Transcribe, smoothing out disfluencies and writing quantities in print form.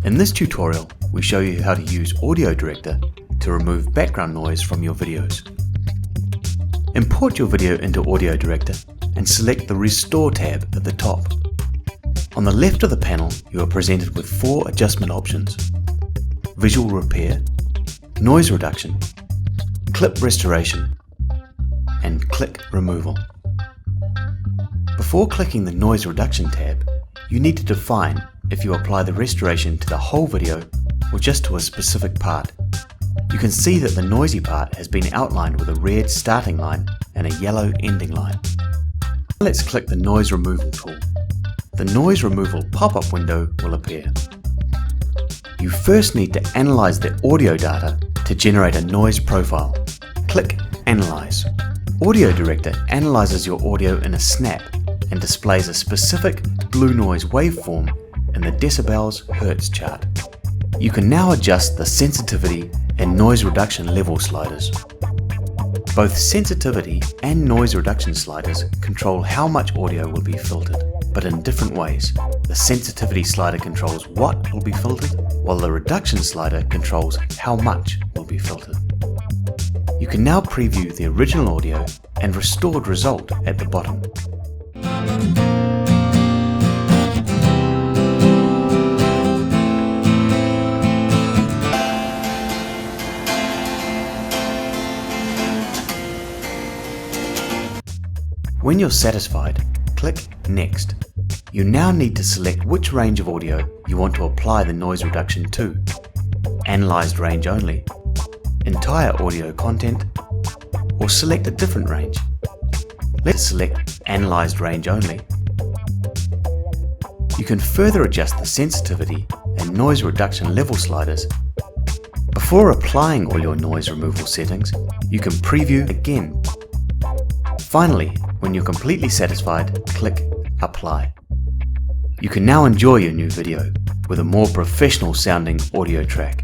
In this tutorial, we show you how to use AudioDirector to remove background noise from your videos. Import your video into AudioDirector and select the Restore tab at the top. On the left of the panel, you are presented with 4 adjustment options: Visual Repair, Noise Reduction, Clip Restoration, and Click Removal. Before clicking the Noise Reduction tab, you need to define if you apply the restoration to the whole video or just to a specific part. You can see that the noisy part has been outlined with a red starting line and a yellow ending line. Let's click the Noise Removal tool. The Noise Removal pop-up window will appear. You first need to analyze the audio data to generate a noise profile. Click Analyze. AudioDirector analyzes your audio in a snap and displays a specific blue noise waveform in the decibels hertz chart. You can now adjust the sensitivity and noise reduction level sliders. Both sensitivity and noise reduction sliders control how much audio will be filtered, but in different ways. The sensitivity slider controls what will be filtered, while the reduction slider controls how much will be filtered. You can now preview the original audio and restored result at the bottom. When you're satisfied, click Next. You now need to select which range of audio you want to apply the noise reduction to: Analyzed range only, entire audio content, or select a different range. Let's select Analyzed range only. You can further adjust the sensitivity and noise reduction level sliders. Before applying all your noise removal settings, you can preview again. Finally, when you're completely satisfied, click Apply. You can now enjoy your new video with a more professional sounding audio track.